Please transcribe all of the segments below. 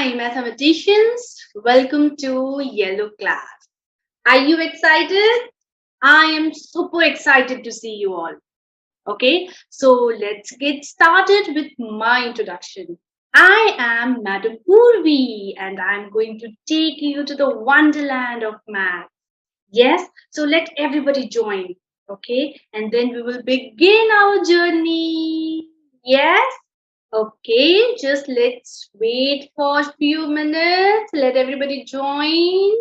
Hi, mathematicians. Welcome to Yellow Class. Are you excited? I am super excited to see you all. Okay, so let's get started with my introduction. I am Madam Purvi and I'm going to take you to the wonderland of math. Yes, so let everybody join. Okay, and then we will begin our journey. Yes. Okay, just let's wait for a few minutes. Let everybody join.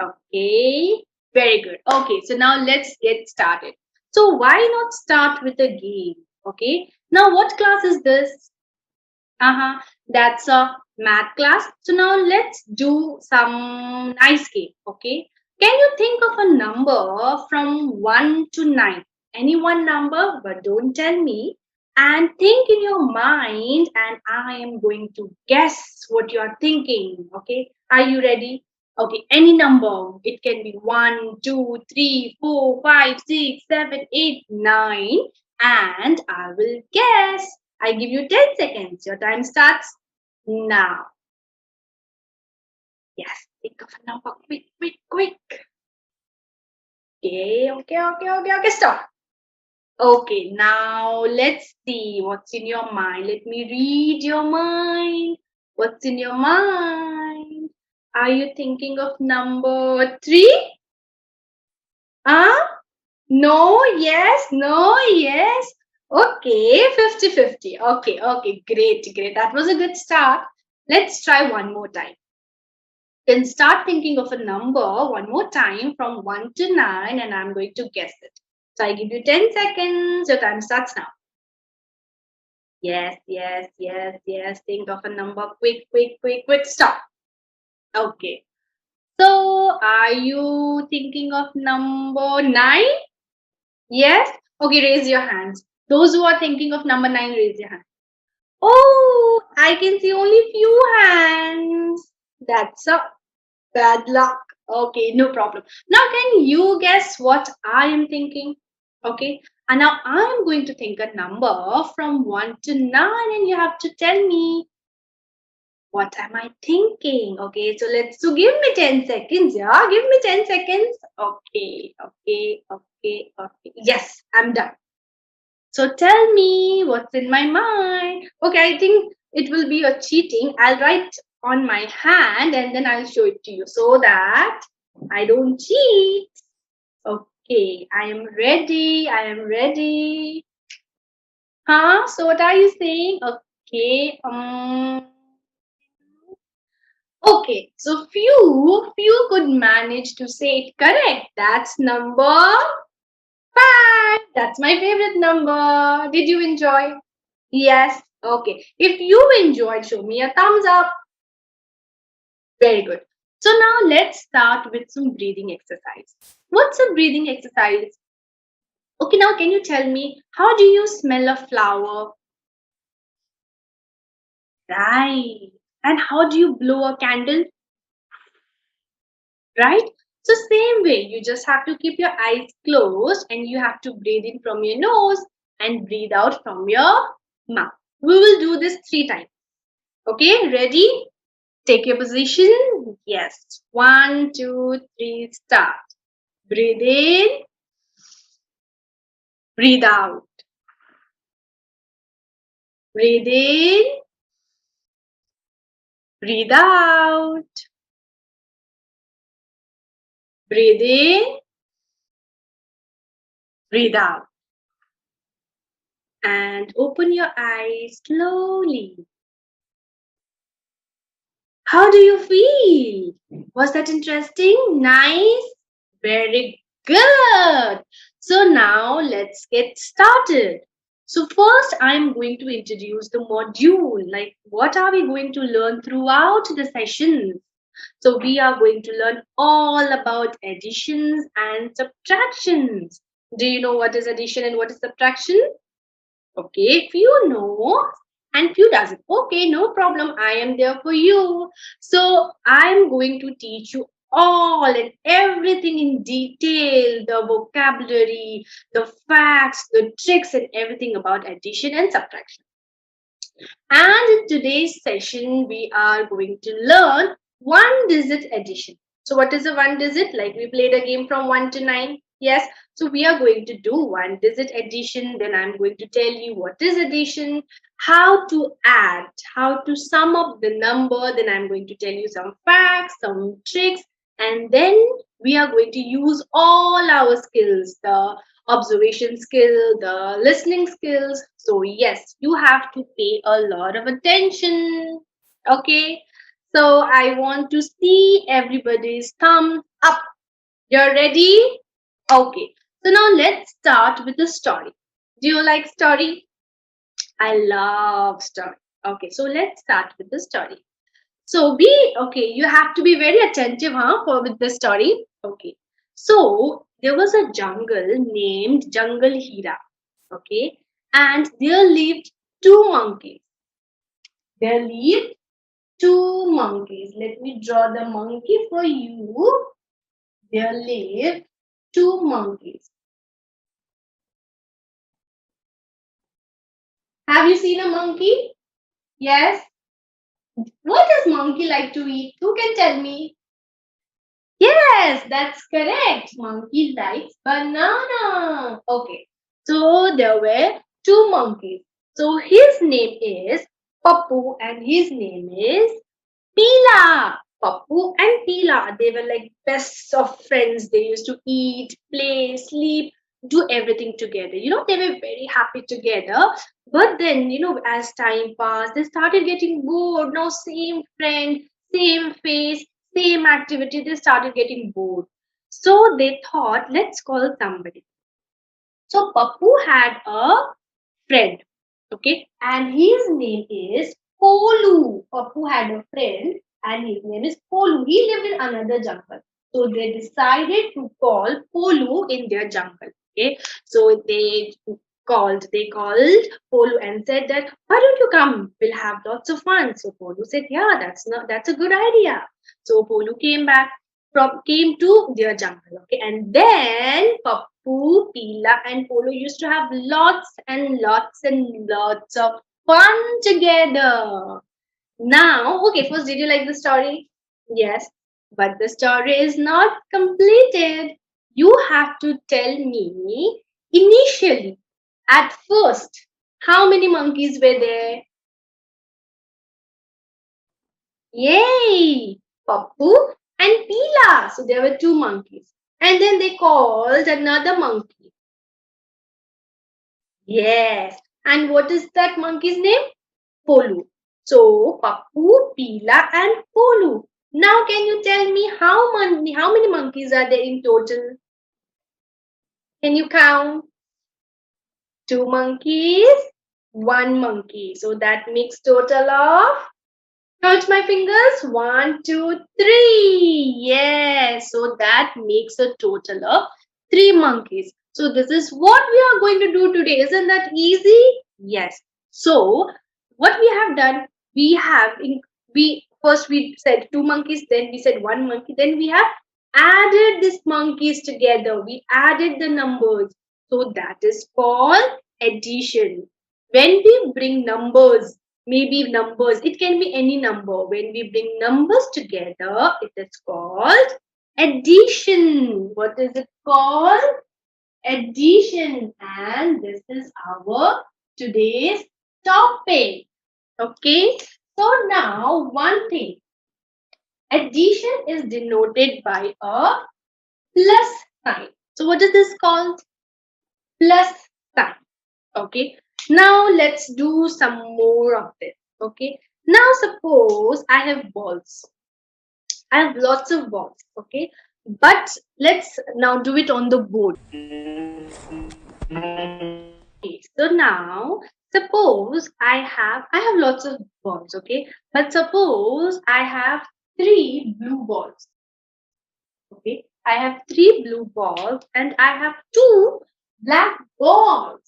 Okay, very good. Okay, so now let's get started. So why not start with a game? Okay, now what class is this? That's a math class. So now let's do some nice game. Okay, can you think of a number from 1 to 9? Any one number, but don't tell me. And think in your mind, and I am going to guess what you are thinking. Okay, are you ready? Okay, any number. It can be 1, 2, 3, 4, 5, 6, 7, 8, 9, and I will guess. I give you 10 seconds. Your time starts now. Yes, think of a number. Quick, quick, quick. Okay. Stop. Okay, now let's see what's in your mind. Let me read your mind. What's in your mind? Are you thinking of number 3? Huh? No, yes, no, yes. Okay, 50-50. Okay, great. That was a good start. Let's try one more time. Then start thinking of a number one more time from 1 to 9 and I'm going to guess it. So I give you 10 seconds. Your time starts now. Yes. Think of a number. Quick. Stop. Okay. So are you thinking of number 9? Yes? Okay, raise your hands. Those who are thinking of number 9, raise your hand. Oh, I can see only few hands. That's a bad luck. Okay, no problem. Now, can you guess what I am thinking? Okay, and now I am going to think a number from 1 to 9, and you have to tell me what am I thinking. Okay, so give me 10 seconds. Yeah, give me 10 seconds. Okay. Yes, I'm done. So tell me what's in my mind. Okay, I think it will be a cheating. I'll write on my hand and then I'll show it to you so that I don't cheat. Okay, I am ready. Huh? So what are you saying? Okay. Okay. So few could manage to say it correct. That's number 5. That's my favorite number. Did you enjoy? Yes. Okay. If you enjoyed, show me a thumbs up. Very good. So now let's start with some breathing exercise. What's a breathing exercise? Okay, now can you tell me how do you smell a flower? Right. And how do you blow a candle? Right? So same way, you just have to keep your eyes closed and you have to breathe in from your nose and breathe out from your mouth. We will do this 3 times. Okay, ready? Take your position. Yes. 1, 2, 3, start. Breathe in, breathe out. Breathe in, breathe out. Breathe in, breathe out. And open your eyes slowly. How do you feel? Was that interesting? Nice? Very good. So now let's get started. So first I'm going to introduce the module. Like what are we going to learn throughout the sessions? So we are going to learn all about additions and subtractions. Do you know what is addition and what is subtraction? Okay, few know and few doesn't. Okay, no problem. I am there for you. So I'm going to teach you all and everything in detail, the vocabulary, the facts, the tricks and everything about addition and subtraction. And in today's session, we are going to learn one digit addition. So, what is a one digit? Like we played a game from 1 to 9. Yes. So, we are going to do one digit addition. Then I'm going to tell you what is addition, how to add, how to sum up the number. Then I'm going to tell you some facts, some tricks. And then we are going to use all our skills, the observation skill, the listening skills. So, yes, you have to pay a lot of attention. Okay. So, I want to see everybody's thumb up. You're ready? Okay. So, now let's start with the story. Do you like story? I love story. Okay. So, let's start with the story. So be okay, you have to be very attentive, huh, for with the story. Okay. So there was a jungle named Jungle Hira. Okay. And there lived two monkeys. There lived two monkeys. Let me draw the monkey for you. There lived two monkeys. Have you seen a monkey? Yes. What does monkey like to eat? Who can tell me? Yes, that's correct. Monkey likes banana. Okay. So there were two monkeys. So his name is Pappu and his name is Pila. Pappu and Pila. They were like best of friends. They used to eat, play, sleep, do everything together. They were very happy together. But then, as time passed, they started getting bored. Now, same friend, same face, same activity. They started getting bored. So they thought, let's call somebody. So Pappu had a friend, okay, and his name is Polu. Pappu had a friend, and his name is Polu. He lived in another jungle, so they decided to call Polu in their jungle. Okay, so they called Polu and said that why don't you come? We'll have lots of fun. So Polu said, yeah, that's a good idea. So Polu came to their jungle. Okay, and then Pappu, Pila, and Polo used to have lots and lots of fun together. Now, okay, first, did you like the story? Yes, but the story is not completed. You have to tell me initially, at first, how many monkeys were there? Yay! Pappu and Pila. So there were two monkeys. And then they called another monkey. Yes. And what is that monkey's name? Polu. So Pappu, Pila, and Polu. Now can you tell me how many monkeys are there in total? Can you count? Two monkeys, one monkey. So that makes total of count my fingers. 1, 2, 3. Yes. So that makes a total of three monkeys. So this is what we are going to do today. Isn't that easy? Yes. So what we have done, we first we said two monkeys, then we said one monkey, then we have added these monkeys together. We added the numbers. So that is called addition. When we bring numbers, maybe numbers, it can be any number. When we bring numbers together, it is called addition. What is it called? Addition. And this is our today's topic. Okay. So now one thing. Addition is denoted by a plus sign. So what is this called? Plus sign. Okay. Now let's do some more of this. Okay. Now suppose I have balls. I have lots of balls. Okay. But let's now do it on the board. Okay. So now suppose I have lots of balls. Okay. But suppose I have three blue balls. Okay. I have three blue balls and I have two black balls.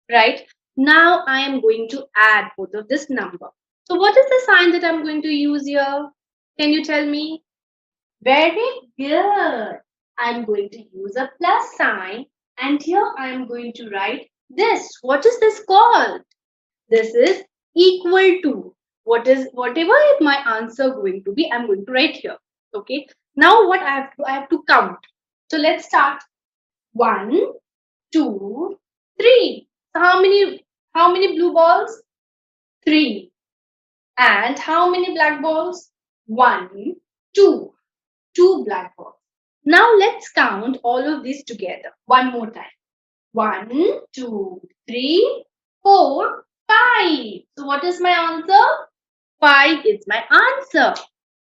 Right? Now I am going to add both of this number. So what is the sign that I'm going to use here? Can you tell me? Very good. I'm going to use a plus sign and here I am going to write this. What is this called? This is equal to. Whatever is my answer going to be, I'm going to write here. Okay. Now what I have to count. So let's start. 1, 2, 3. So how many blue balls? 3. And how many black balls? 1, 2. 2 black balls. Now let's count all of these together. One more time. 1, 2, 3, 4, 5. So what is my answer? 5 is my answer.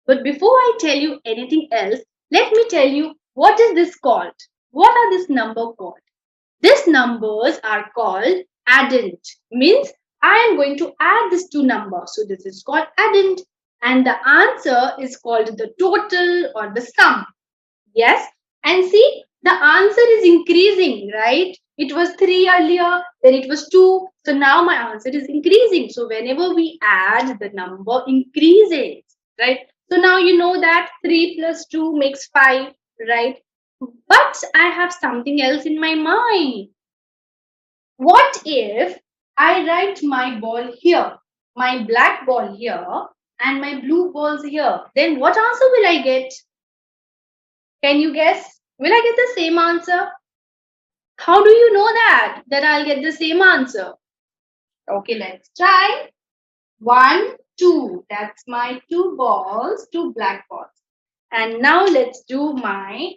But before I tell you anything else, let me tell you what is this called? What are this number called? These numbers are called addend. Means I am going to add these two numbers. So this is called addend. And the answer is called the total or the sum. Yes. And see, the answer is increasing, right? It was 3 earlier, then it was 2. So now my answer is increasing. So whenever we add, the number increases, right? So now you know that 3 plus 2 makes 5, right? But I have something else in my mind. What if I write my ball here, my black ball here, and my blue balls here? Then what answer will I get? Can you guess? Will I get the same answer? How do you know that I'll get the same answer? Okay, let's try. 1, 2. That's my 2 balls, 2 black balls. And now let's do my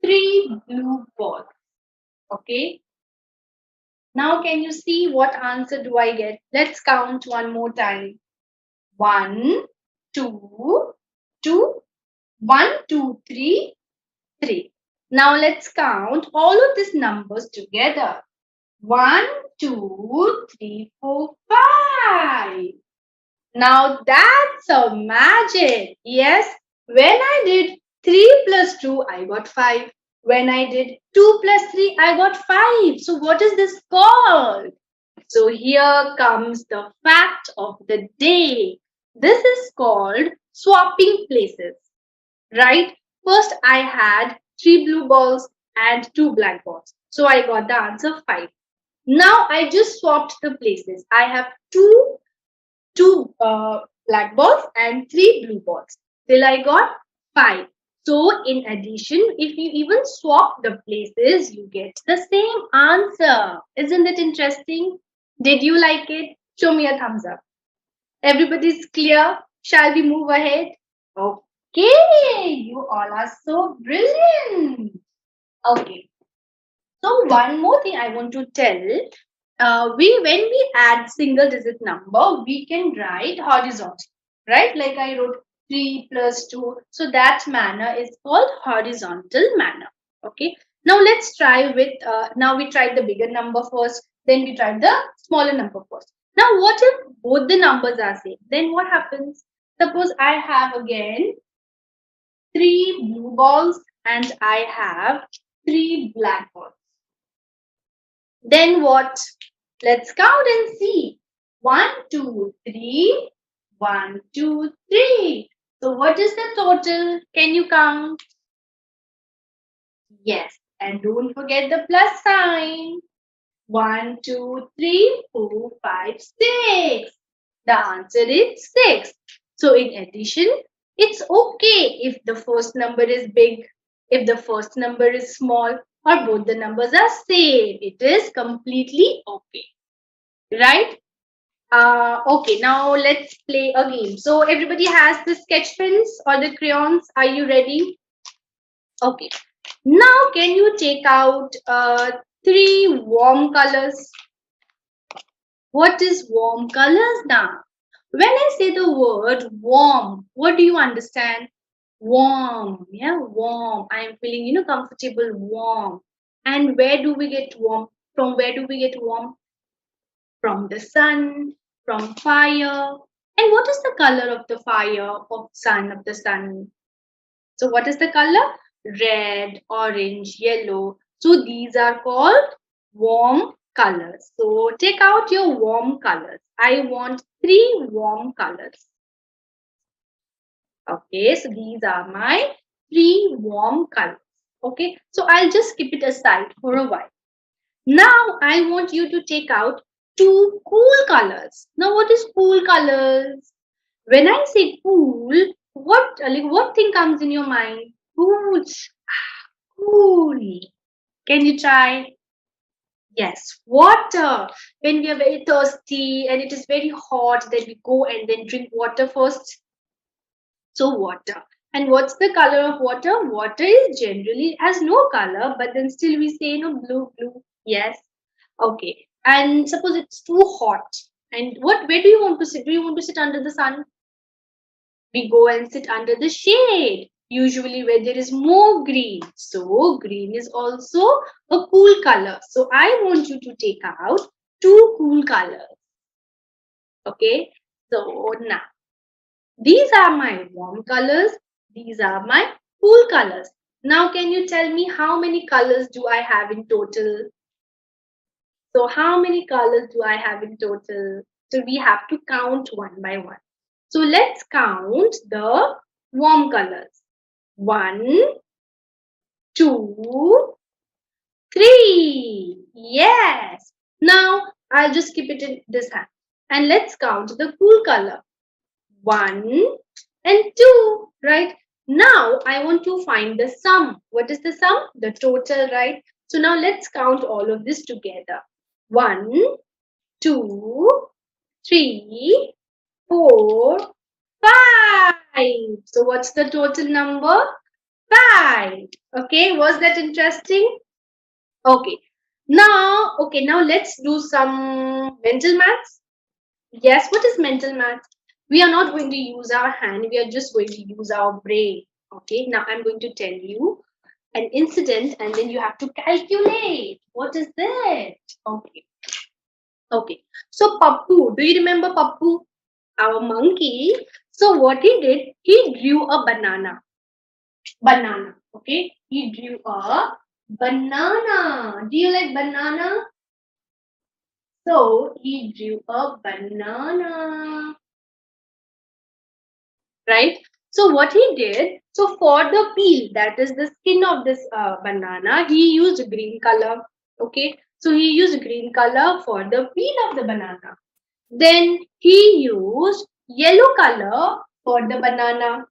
3 blue balls. Okay. Now can you see what answer do I get? Let's count one more time. 1, 2, 2, 1, 2, 3, 3. Now let's count all of these numbers together. 1, 2, 3, 4, 5. Now that's a magic. Yes, when I did 3 plus 2, I got 5. When I did 2 plus 3, I got 5. So what is this called? So here comes the fact of the day. This is called swapping places, right? First, I had 3 blue balls and 2 black balls. So I got the answer 5. Now I just swapped the places. I have two black balls and 3 blue balls. Till I got 5. So in addition, if you even swap the places, you get the same answer. Isn't it interesting? Did you like it? Show me a thumbs up. Everybody's clear? Shall we move ahead? Okay, you all are so brilliant. Okay. So one more thing I want to tell. When we add single digit number, we can write horizontal, right? Like I wrote 3 plus 2. So that manner is called horizontal manner. Okay. Now let's try with, now we tried the bigger number first, then we tried the smaller number first. Now what if both the numbers are same? Then what happens? Suppose I have again 3 blue balls and I have 3 black balls. Then what? Let's count and see. 1, 2, 3. 1, 2, 3. So what is the total? Can you count? Yes. And don't forget the plus sign. 1, 2, 3, 4, 5, 6. The answer is 6. So in addition, it's okay if the first number is big, if the first number is small, or both the numbers are same. It is completely okay. Right? Okay, now let's play a game. So everybody has the sketch pens or the crayons. Are you ready? Okay. Now can you take out 3 warm colors? What is warm colors now? When I say the word warm, what do you understand? Warm, yeah, warm. I am feeling, comfortable, warm. And where do we get warm? From where do we get warm? From the sun, from fire. And what is the color of the fire, of sun, of the sun? So what is the color? Red, orange, yellow. So these are called warm colors. So take out your warm colors. I want 3 warm colors. Okay, so these are my 3 warm colors. Okay, so I'll just keep it aside for a while. Now I want you to take out two cool colors. Now, what is cool colors? When I say cool, what thing comes in your mind? Cool, cool. Can you try? Yes, water. When we are very thirsty and it is very hot, then we go and then drink water first. So water. And what's the color of water? Water is generally has no color, but then still we say no blue, blue. Yes. Okay. And suppose it's too hot. And where do you want to sit? Do you want to sit under the sun? We go and sit under the shade, usually where there is more green. So green is also a cool color. So I want you to take out two cool colors. Okay. So now these are my warm colors. These are my cool colors. Now can you tell me how many colors do I have in total? So how many colors do I have in total? So we have to count one by one. So let's count the warm colors. 1, 2, 3. Yes. Now I'll just keep it in this hand. And let's count the cool color. 1 and 2. Right. Now I want to find the sum. What is the sum? The total, right? So now let's count all of this together. 1, 2, 3, 4, 5. So what's the total number? 5. Okay, was that interesting? Okay. Now let's do some mental maths. Yes, what is mental math? We are not going to use our hand, we are just going to use our brain. Okay, now I'm going to tell you an incident and then you have to calculate. What is that? Okay. Okay. So Pappu, do you remember Pappu? Our monkey. So what he did, he drew a banana. Banana. Okay. He drew a banana. Do you like banana? So he drew a banana. Right? So what he did, so for the peel, that is the skin of this banana, he used green color. Okay. So he used green color for the peel of the banana. Then he used yellow color for the banana.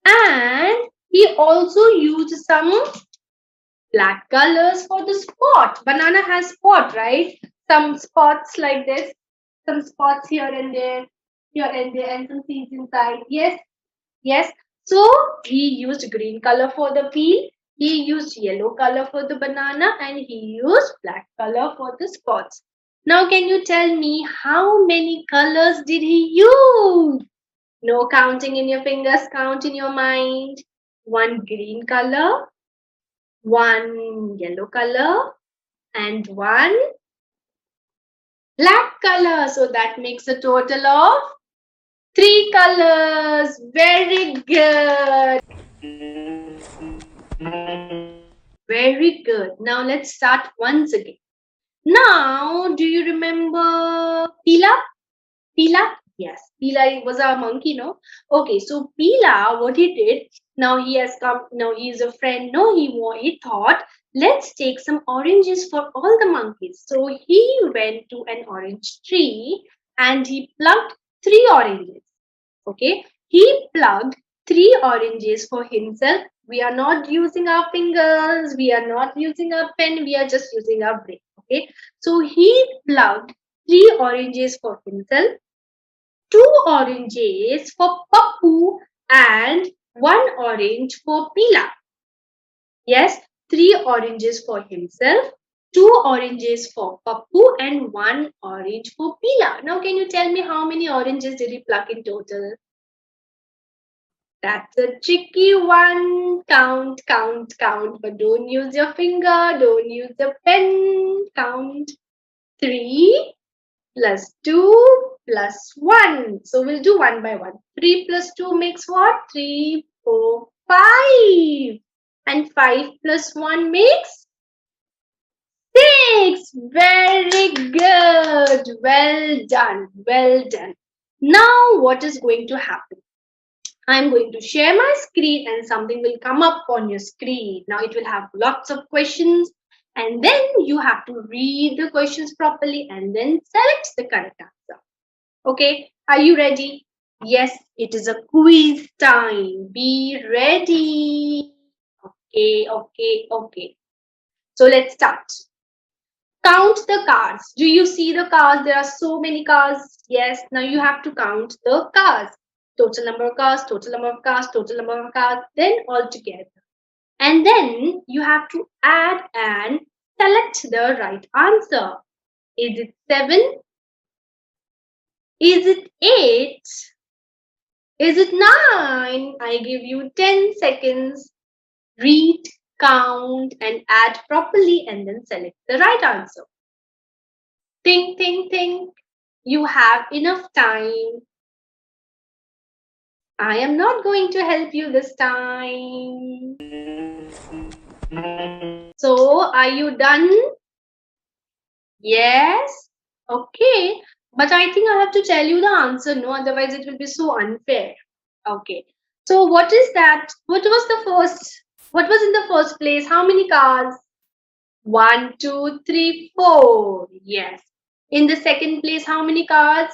And he also used some black colors for the spot. Banana has spot, right? Some spots like this. Some spots here and there, and some seeds inside. Yes, yes. So he used green color for the peel. He used yellow color for the banana and he used black color for the spots. Now can you tell me how many colors did he use? No counting in your fingers, count in your mind. One green color, one yellow color, and one black color. So that makes a total of 3 colors. Very good. Very good. Now let's start once again. Now, do you remember Pila? Pila? Yes, Pila was our monkey, no? Okay, so Pila, what he did, now he has come, now he is a friend, no? He thought, let's take some oranges for all the monkeys. So he went to an orange tree and he plucked 3 oranges. Okay, he plucked 3 oranges for himself. We are not using our fingers, we are not using our pen, we are just using our brain. Okay, so he plucked 3 oranges for himself, 2 oranges for Pappu, and 1 orange for Pila. Yes, 3 oranges for himself, 2 oranges for Pappu, and 1 orange for Pila. Now, can you tell me how many oranges did he pluck in total? That's a tricky one. Count, count, count. But don't use your finger. Don't use the pen. Count. 3 plus 2 plus 1. So we'll do one by one. 3 plus 2 makes what? 3, 4, 5. And 5 plus 1 makes 6. Very good. Well done. Well done. Now what is going to happen? I'm going to share my screen and something will come up on your screen. Now it will have lots of questions And then you have to read the questions properly and then select the correct answer. Okay, are you ready? Yes, it is a quiz time. Be ready. Okay, okay, okay. So let's start. Count the cars. Do you see the cars? There are so many cars. Yes, now you have to count the cars. Total number of cars, total number of cars, total number of cars, then all together. And then you have to add and select the right answer. Is it 7? Is it 8? Is it 9? I give you 10 seconds. Read, count, and add properly and then select the right answer. Think, think, think. You have enough time. I am not going to help you this time. So, are you done? Yes? Okay. But I think I have to tell you the answer, no? Otherwise, it will be so unfair. Okay. So, what is that? What was the first? What was in the first place? How many cars? 1, 2, 3, 4. Yes. In the second place, how many cars?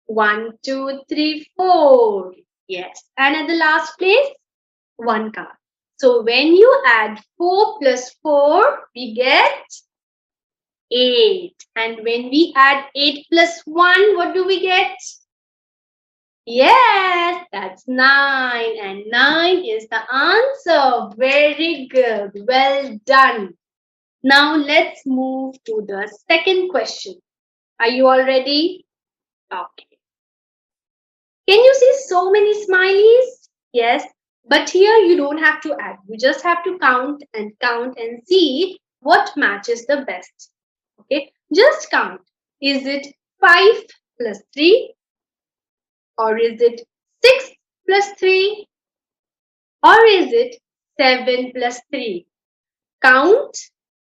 1, 2, 3, 4. Yes. And at the last place, 1 car. So when you add 4 plus 4, we get 8. And when we add 8 plus 1, what do we get? Yes, that's 9. And 9 is the answer. Very good. Well done. Now let's move to the second question. Are you all ready? Okay. Can you see so many smileys? Yes, but here you don't have to add. You just have to count and see what matches the best. Okay, just count. Is it 5 plus 3? Or is it 6 plus 3? Or is it 7 plus 3? Count,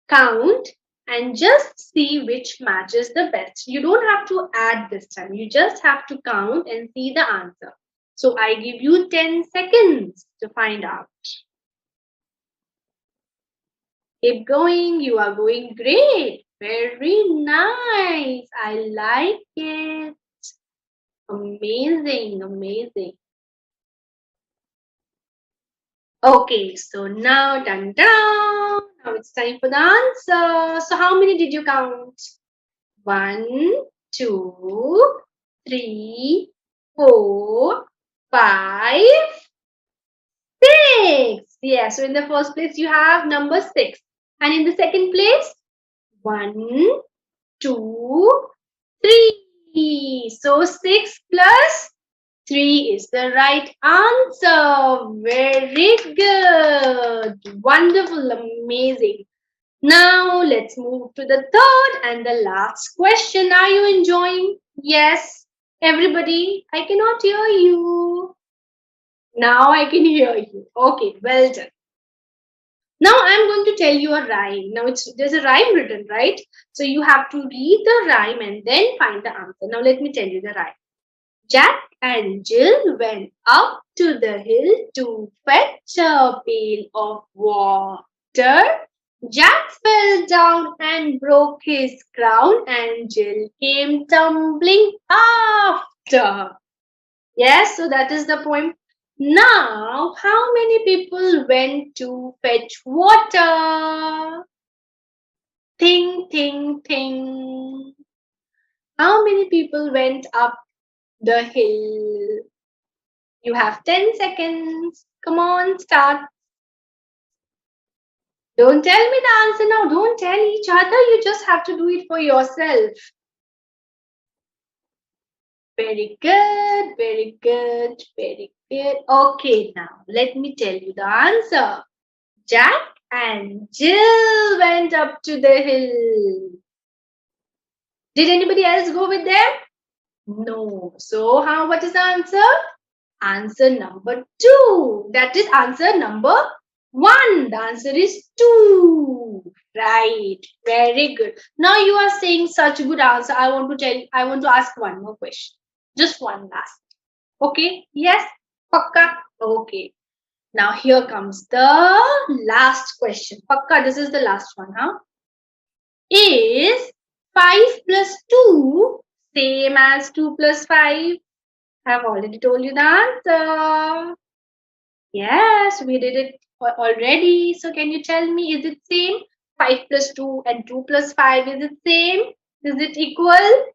count, and just see which matches the best. You don't have to add this time. You just have to count and see the answer. So I give you 10 seconds to find out. Keep going. You are going great. Very nice. I like it. Amazing, amazing. Okay, so now done, done. Now it's time for the answer. So how many did you count? 1, 2, 3, 4, 5, 6. Yeah, so in the first place you have number 6. And in the second place, 1, 2, 3. So 6 plus 3 is the right answer. Very good. Wonderful, amazing. Now let's move to the third and the last question. Are you enjoying? Yes. Everybody, I cannot hear you. Now I can hear you. Okay, well done. Now I'm going to tell you a rhyme. Now there's a rhyme written, right? So you have to read the rhyme and then find the answer. Now let me tell you the rhyme. Jack and Jill went up to the hill to fetch a pail of water. Jack fell down and broke his crown, and Jill came tumbling after. Yes, so that is the poem. Now, how many people went to fetch water? Think, think, think. How many people went up the hill? You have 10 seconds. Come on, start. Don't tell me the answer now. Don't tell each other. You just have to do it for yourself. Very good, very good, very good. Okay, now let me tell you the answer. Jack and Jill went up to the hill. Did anybody else go with them? No. So, what is the answer? Answer number 2. That is answer number 1. The answer is 2. Right. Very good. Now you are saying such a good answer. I want to ask one more question. Just one last. Okay? Yes? Pakka? Okay. Now here comes the last question. Pakka, this is the last one, huh? Is 5 plus 2 same as 2 plus 5? I've already told you the answer. Yes, we did it already. So can you tell me, is it same? 5 plus 2 and 2 plus 5, is it same? Is it equal?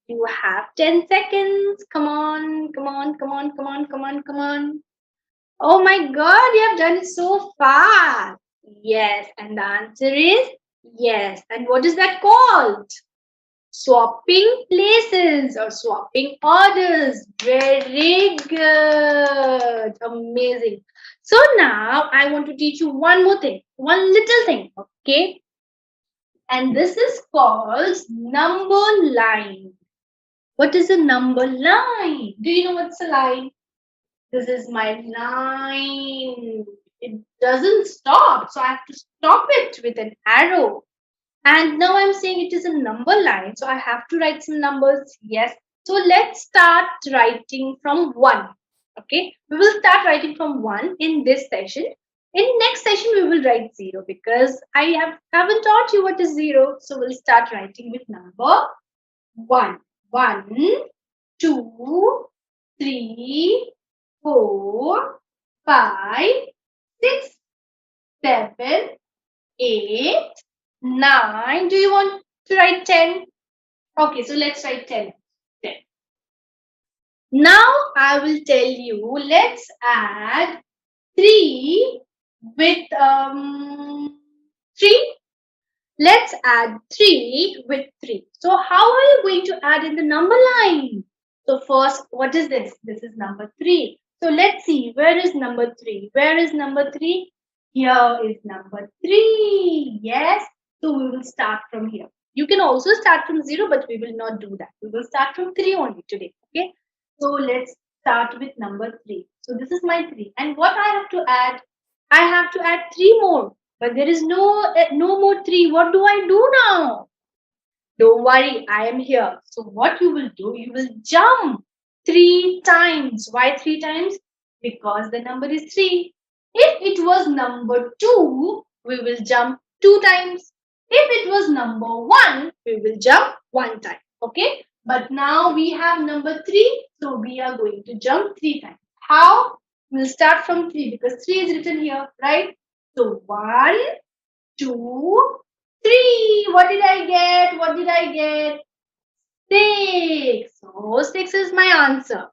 You have 10 seconds. Come on, come on, come on, come on, come on, come on. Oh my God, you have done it so fast. Yes, and the answer is yes. And what is that called? Swapping places or swapping orders. Very good. Amazing. So now I want to teach you one more thing, one little thing. Okay. And this is called number line. What is a number line? Do you know what's a line? This is my line. It doesn't stop. So I have to stop it with an arrow. And now I'm saying it is a number line. So I have to write some numbers. Yes. So let's start writing from 1. Okay. We will start writing from 1 in this session. In next session, we will write 0 because haven't taught you what is 0. So we'll start writing with number 1. 1, 2, 3, 4, 5, 6, 7, 8, 9. Do you want to write 10? Okay, so let's write 10. 10. Now I will tell you, let's add 3 with 3. Let's add 3 with 3. So how are you going to add in the number line? So first, what is this? This is number 3. So let's see, where is number 3? Where is number 3? Here is number 3. Yes. So we will start from here. You can also start from 0, but we will not do that. We will start from 3 only today. Okay. So let's start with number 3. So this is my 3. And what I have to add? I have to add 3 more. But there is no more 3. What do I do now? Don't worry, I am here. So what you will do, you will jump 3 times. Why 3 times? Because the number is 3. If it was number 2, we will jump 2 times. If it was number 1, we will jump 1 time. Okay? But now we have number 3, so we are going to jump 3 times. How? We'll start from 3 because 3 is written here, right? So 1, 2, 3. What did I get? What did I get? 6. So 6 is my answer.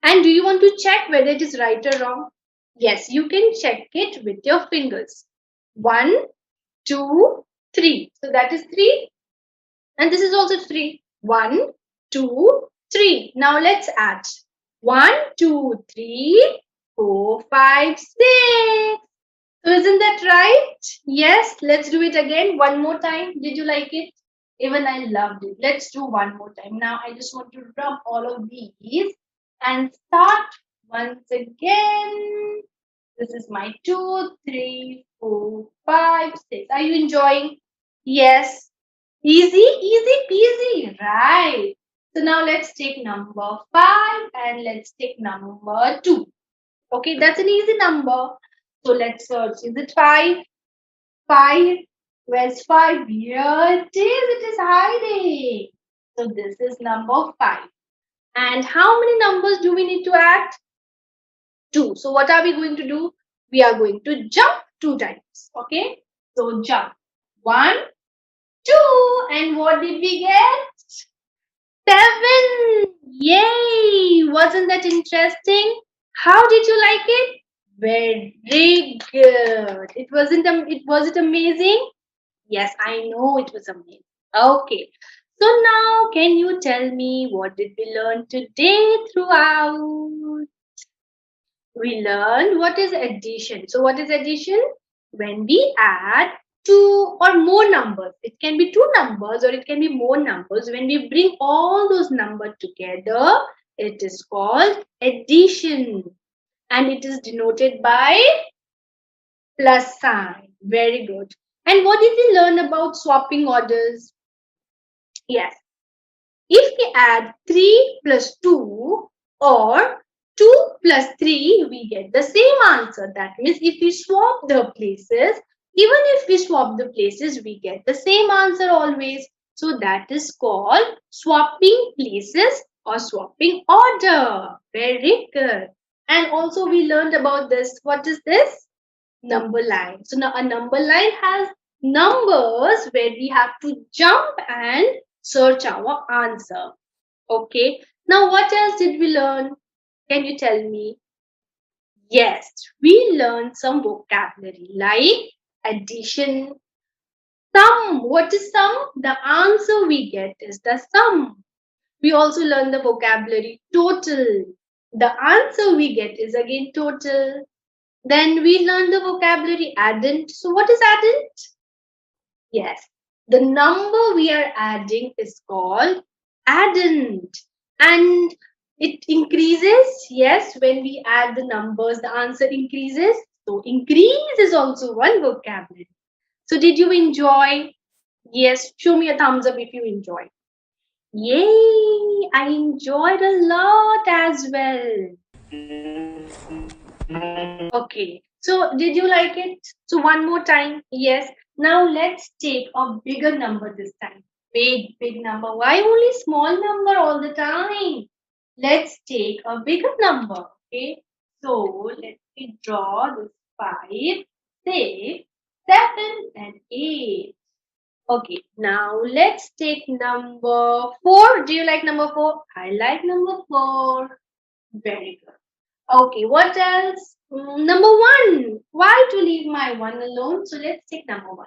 And do you want to check whether it is right or wrong? Yes, you can check it with your fingers. 1, 2, 3. So that is 3. And this is also 3. 1, 2, 3. Now let's add. 1, 2, 3, 4, 5, 6. So isn't that right? Yes, let's do it again one more time. Did you like it? Even I loved it. Let's do one more time. Now I just want to rub all of these and start once again. This is my 2, 3, 4, 5, 6. Are you enjoying? Yes. Easy, easy peasy. Right. So now let's take number 5 and let's take number 2. Okay, that's an easy number. So let's search. Is it 5? 5. Where's 5? Here it is hiding. So this is number 5. And how many numbers do we need to add? 2. So what are we going to do? We are going to jump 2 times. Okay. So jump. 1, 2. And what did we get? 7. Yay. Wasn't that interesting? How did you like it? Very good. Was it amazing? Yes, I know it was amazing. Okay. So now can you tell me what did we learn today throughout? We learned what is addition. So what is addition? When we add 2 or more numbers. It can be 2 numbers or it can be more numbers. When we bring all those numbers together, it is called addition. And it is denoted by plus sign. Very good. And what did we learn about swapping orders? Yes. If we add 3 plus 2 or 2 plus 3, we get the same answer. That means if we swap the places, Even if we swap the places, we get the same answer always. So that is called swapping places or swapping order. Very good. And also we learned about this. What is this? Number line. So now a number line has numbers where we have to jump and search our answer. Okay. Now what else did we learn? Can you tell me? Yes, we learned some vocabulary like addition, sum. What is sum? The answer we get is the sum. We also learn the vocabulary total. The answer we get is again total. Then we learn the vocabulary addend. So what is addend? Yes, the number we are adding is called addend. And it increases. Yes, when we add the numbers, the answer increases. So increase is also one vocabulary. So did you enjoy? Yes, show me a thumbs up if you enjoyed. Yay! I enjoyed a lot as well. Okay, so did you like it? So one more time. Yes. Now let's take a bigger number this time. Big number. Why only small number all the time? Let's take a bigger number. Okay. So let me draw this 5, 6, 7, and 8. Okay, now let's take number 4. Do you like number 4? I like number 4. Very good. Okay, what else? Number 1. Why to leave my 1 alone? So let's take number 1.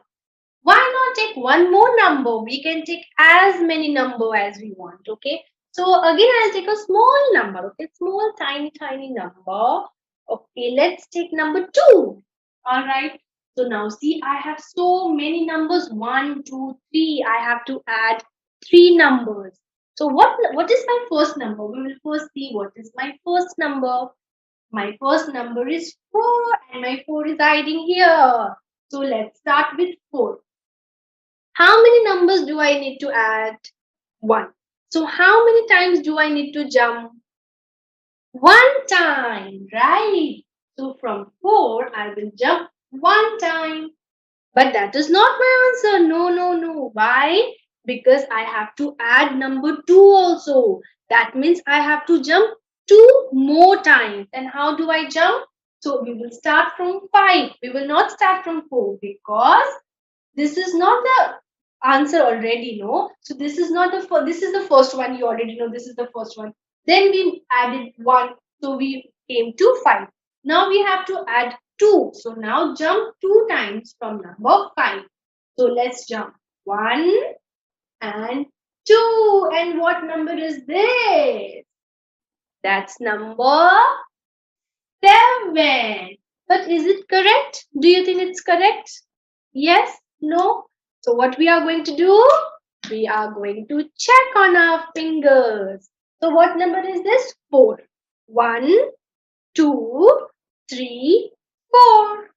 Why not take one more number? We can take as many number as we want. Okay. So again, I'll take a small number. Okay, small, tiny number. Okay, let's take number 2. All right. So now see, I have so many numbers. 1, 2, 3. I have to add 3 numbers. So what is my first number? We will first see what is my first number. My first number is 4 and my 4 is hiding here. So let's start with 4. How many numbers do I need to add? 1. So how many times do I need to jump? 1 time, right? So from 4, I will jump 1 time. But that is not my answer. No. Why? Because I have to add number 2 also. That means I have to jump 2 more times. And how do I jump? So we will start from 5. We will not start from 4 because this is not the answer already, no? So this is not the first, this is the first one. You already know this is the first one. Then we added 1. So we came to 5. Now we have to add 2. So now jump 2 times from number 5. So let's jump 1 and 2. And what number is this? That's number 7. But is it correct? Do you think it's correct? Yes? No? So what we are going to do? We are going to check on our fingers. So what number is this? 4. 1, 2, 3, 4.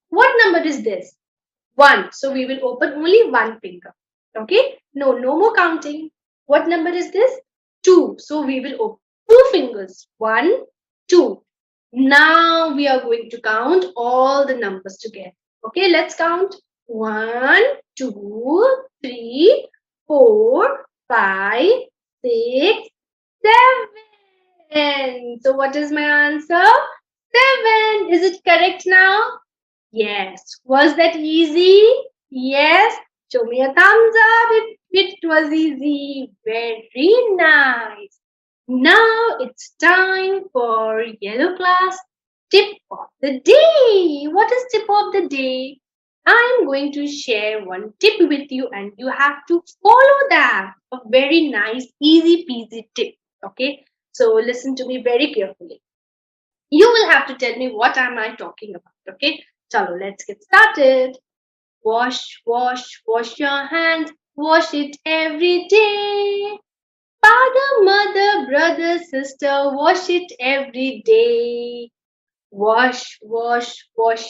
What number is this? 1. So we will open only one finger. Okay? No more counting. What number is this? 2. So we will open 2 fingers. 1, 2. Now we are going to count all the numbers together. Okay, let's count. 1, 2, 3, 4, 5, 6, 7. So what is my answer? 7. Is it correct now? Yes. Was that easy? Yes. Show me a thumbs up if it was easy. Very nice. Now it's time for yellow class tip of the day. What is tip of the day? I'm going to share one tip with you and you have to follow that. A very nice, easy peasy tip. Okay. So listen to me very carefully. You will have to tell me what am I talking about. Okay. Chalo, let's get started. Wash your hands. Wash it every day. Father, mother, brother, sister, wash it every day. Wash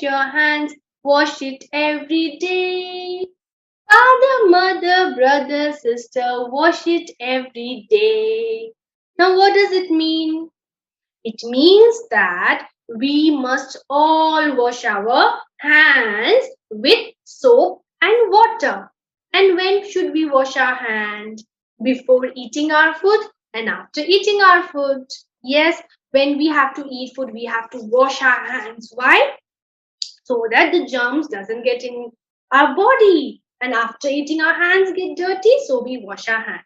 your hands. Wash it every day. Father, mother, brother, sister, wash it every day. Now, what does it mean? It means that we must all wash our hands with soap and water. And when should we wash our hands? Before eating our food and after eating our food. Yes, when we have to eat food, we have to wash our hands. Why? So that the germs doesn't get in our body. And after eating, our hands get dirty, so we wash our hands.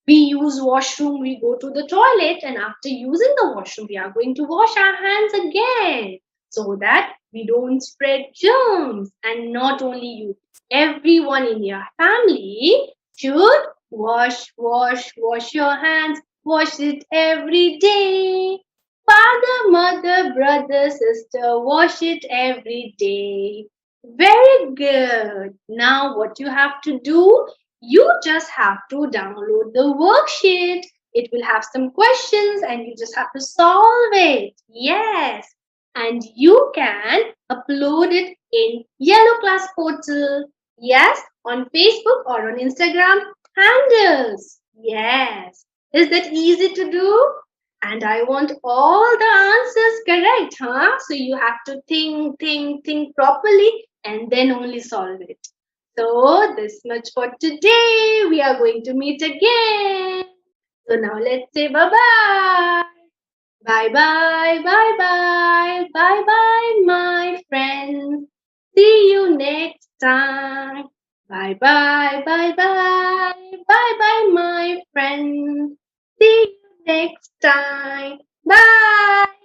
We use washroom, we go to the toilet, and after using the washroom, we are going to wash our hands again so that we don't spread germs. And not only you, everyone in your family should wash your hands, wash it every day. Father, mother, brother, sister, wash it every day. Very good. Now, what you have to do, you just have to download the worksheet. It will have some questions and you just have to solve it. Yes. And you can upload it in Yellow Class Portal. Yes. On Facebook or on Instagram handles. Yes. Is that easy to do? And I want all the answers correct, huh? So you have to think properly and then only solve it. So, this much for today. We are going to meet again. So, now let's say bye bye. Bye bye, bye bye, bye bye, my friends. See you next time. Bye bye, bye bye, bye bye, my friends. See you next time. Bye.